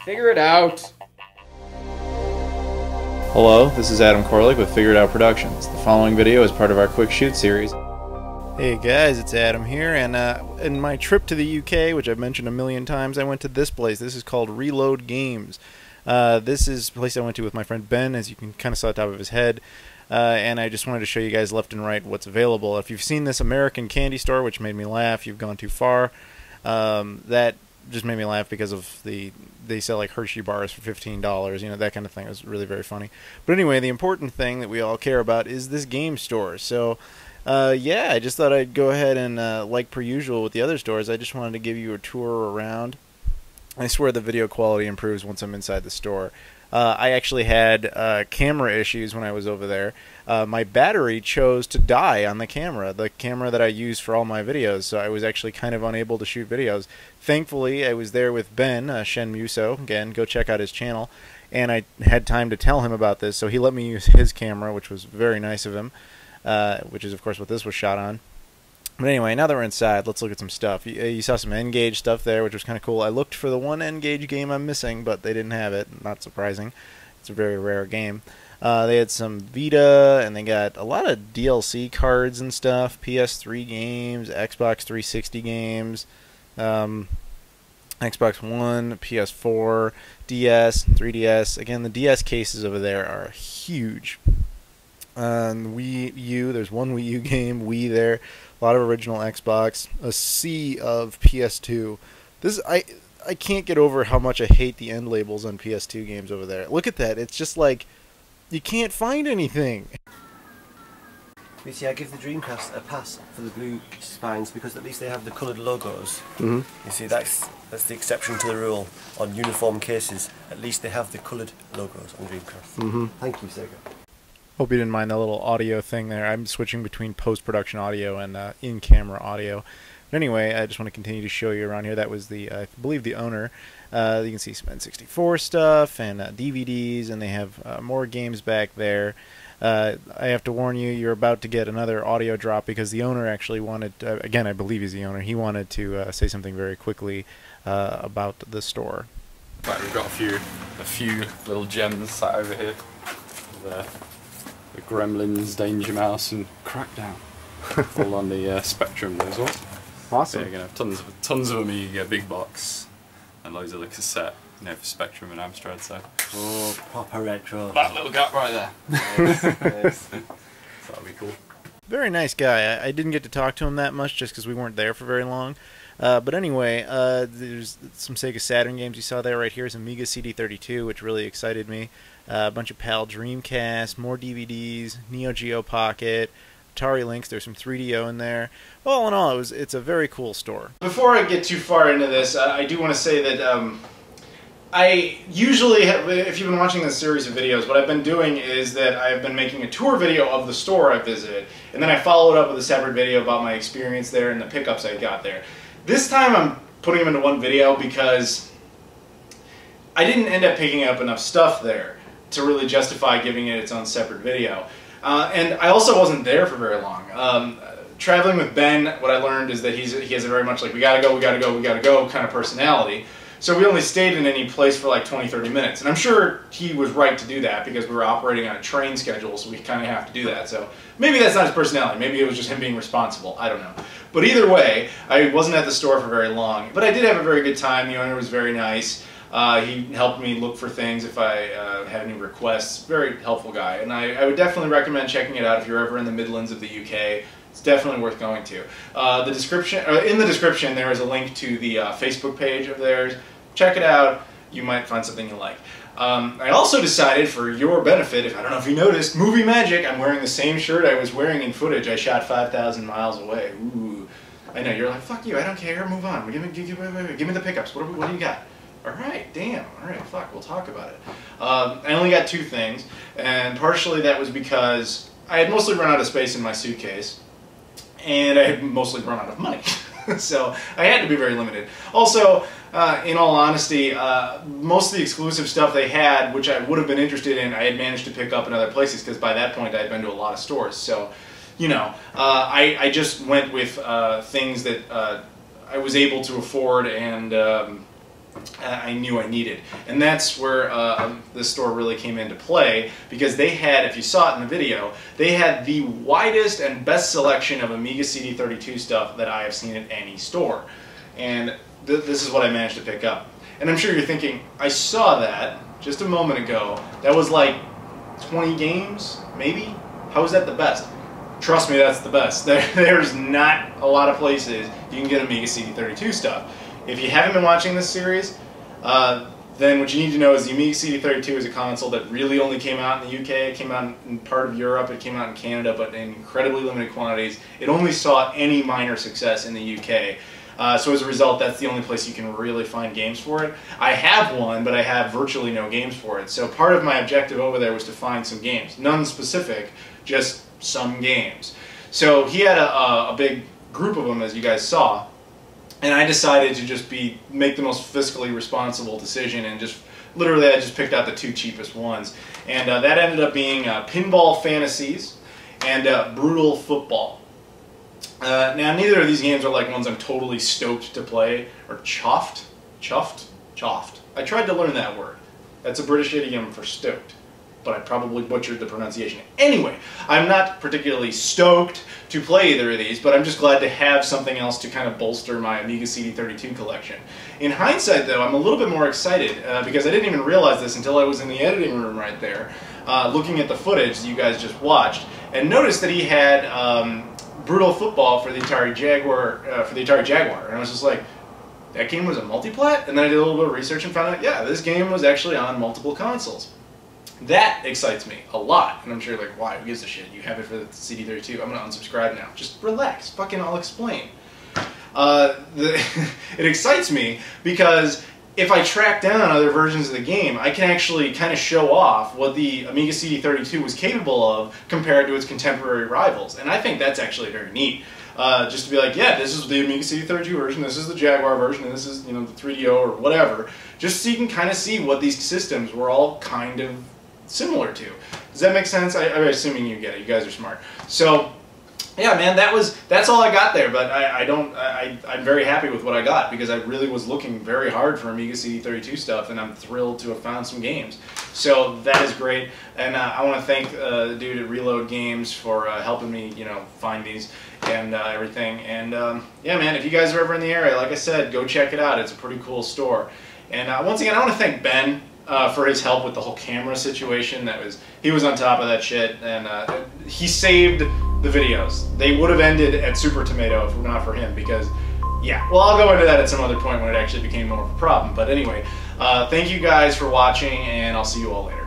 Figure it out. Hello, this is Adam Koralik with Figure It Out Productions. The following video is part of our Quick Shoot series. Hey guys, it's Adam here, and in my trip to the UK, which I've mentioned a million times, I went to this place. This is called Reload Games. This is a place I went to with my friend Ben, as you can kind of saw the top of his head, and I just wanted to show you guys left and right what's available. If you've seen this American candy store, which made me laugh, you've gone too far. That just made me laugh because of they sell like Hershey bars for $15, you know, that kind of thing. It was really very funny. But anyway, the important thing that we all care about is this game store. So yeah, I just thought I'd go ahead and like per usual with the other stores, I just wanted to give you a tour around. I swear the video quality improves once I'm inside the store. I actually had camera issues when I was over there. My battery chose to die on the camera that I use for all my videos, so I was actually kind of unable to shoot videos. Thankfully, I was there with Ben, Shen Muso. Again, go check out his channel. And I had time to tell him about this, so he let me use his camera, which was very nice of him, which is, of course, what this was shot on. But anyway, now that we're inside, let's look at some stuff. You saw some N-Gage stuff there, which was kind of cool. I looked for the one N-Gage game I'm missing, but they didn't have it. Not surprising. It's a very rare game. They had some Vita, and they got a lot of DLC cards and stuff. PS3 games, Xbox 360 games, Xbox One, PS4, DS, 3DS. Again, the DS cases over there are huge. Wii U, there's one Wii U game, Wii there, a lot of original Xbox, a sea of PS2. This I can't get over how much I hate the end labels on PS2 games over there. Look at that, it's just like, you can't find anything. You see, I give the Dreamcast a pass for the blue spines because at least they have the coloured logos. Mm-hmm. You see, that's the exception to the rule on uniform cases. At least they have the coloured logos on Dreamcast. Mm-hmm. Thank you, Sega. Hope you didn't mind that little audio thing there. I'm switching between post-production audio and in-camera audio. But anyway, I just want to continue to show you around here. That was the, I believe, the owner. You can see some N64 stuff and DVDs, and they have more games back there. I have to warn you, you're about to get another audio drop because the owner actually wanted, again, I believe he's the owner, he wanted to say something very quickly about the store. Right, we've got a few little gems sat over here. The Gremlins, Danger Mouse, and Crackdown, all on the Spectrum as well. Awesome. So you're gonna have tons of Amiga big box, and loads of the cassette, you know, for Spectrum and Amstrad. So. Oh, proper retro. That little gap right there. Nice, nice. So that'll be cool. Very nice guy. I didn't get to talk to him that much just because we weren't there for very long. But anyway, there's some Sega Saturn games you saw there. Right here is Amiga CD32, which really excited me. A bunch of PAL Dreamcast, more DVDs, Neo Geo Pocket, Atari Lynx. There's some 3DO in there. All in all, it's a very cool store. Before I get too far into this, I do want to say that I usually have, if you've been watching this series of videos, what I've been doing is that I've been making a tour video of the store I visited, and then I follow it up with a separate video about my experience there and the pickups I got there. This time I'm putting them into one video because I didn't end up picking up enough stuff there to really justify giving it its own separate video. And I also wasn't there for very long. Traveling with Ben, what I learned is that he has a very much like, we gotta go, we gotta go, we gotta go kind of personality. So we only stayed in any place for like 20-30 minutes. And I'm sure he was right to do that because we were operating on a train schedule, so we kind of have to do that. So maybe that's not his personality. Maybe it was just him being responsible. I don't know. But either way, I wasn't at the store for very long. But I did have a very good time. The owner was very nice. He helped me look for things if I had any requests. Very helpful guy. And I would definitely recommend checking it out if you're ever in the Midlands of the UK. It's definitely worth going to. In the description there is a link to the Facebook page of theirs. Check it out. You might find something you like. I also decided, for your benefit, I don't know if you noticed, Movie Magic, I'm wearing the same shirt I was wearing in footage I shot 5,000 miles away. Ooh. I know, you're like, fuck you, I don't care, move on. Give me the pickups. What do you got? Alright, damn. Alright, fuck, we'll talk about it. I only got 2 things, and partially that was because I had mostly run out of space in my suitcase, and I had mostly run out of money. So I had to be very limited. Also, in all honesty, most of the exclusive stuff they had, which I would have been interested in, I had managed to pick up in other places because by that point I had been to a lot of stores. So, you know, I just went with things that I was able to afford and I knew I needed. And that's where this store really came into play, because they had, if you saw it in the video, they had the widest and best selection of Amiga CD32 stuff that I have seen at any store. And this is what I managed to pick up. And I'm sure you're thinking, I saw that just a moment ago. That was like 20 games, maybe? How is that the best? Trust me, that's the best. There's not a lot of places you can get Amiga CD32 stuff. If you haven't been watching this series, then what you need to know is the Amiga CD32 is a console that really only came out in the UK. It came out in part of Europe, it came out in Canada, but in incredibly limited quantities. It only saw any minor success in the UK. So as a result, that's the only place you can really find games for it. I have one, but I have virtually no games for it. So part of my objective over there was to find some games. None specific, just some games. So he had a big group of them, as you guys saw. And I decided to just make the most fiscally responsible decision, and just literally I just picked out the 2 cheapest ones. And that ended up being Pinball Fantasies and Brutal Football. Now neither of these games are like ones I'm totally stoked to play, or chuffed. I tried to learn that word. That's a British idiom for stoked, but I probably butchered the pronunciation. Anyway, I'm not particularly stoked to play either of these, but I'm just glad to have something else to kind of bolster my Amiga CD32 collection. In hindsight, though, I'm a little bit more excited because I didn't even realize this until I was in the editing room right there, looking at the footage that you guys just watched, and noticed that he had Brutal Football for the Atari Jaguar, and I was just like, that game was a multiplat? And then I did a little bit of research and found out, yeah, this game was actually on multiple consoles. That excites me a lot, and I'm sure you're like, why? Who gives a shit? You have it for the CD32. I'm gonna unsubscribe now. Just relax. Fucking, I'll explain. It excites me because if I track down other versions of the game, I can actually kind of show off what the Amiga CD32 was capable of compared to its contemporary rivals, and I think that's actually very neat. Just to be like, yeah, this is the Amiga CD32 version, this is the Jaguar version, and this is, you know, the 3DO or whatever, just so you can kind of see what these systems were all kind of similar to. Does that make sense? I'm assuming you get it. You guys are smart. So, yeah, man, that's all I got there. But I'm very happy with what I got, because I really was looking very hard for Amiga CD32 stuff, and I'm thrilled to have found some games. So that is great, and I want to thank the dude at Reload Games for helping me, you know, find these and everything. And yeah, man, if you guys are ever in the area, like I said, go check it out. It's a pretty cool store. And once again, I want to thank Ben for his help with the whole camera situation. He was on top of that shit, and he saved the videos. They would have ended at Super Tomato if not for him, because, yeah, well, I'll go into that at some other point when it actually became more of a problem. But anyway, thank you guys for watching, and I'll see you all later.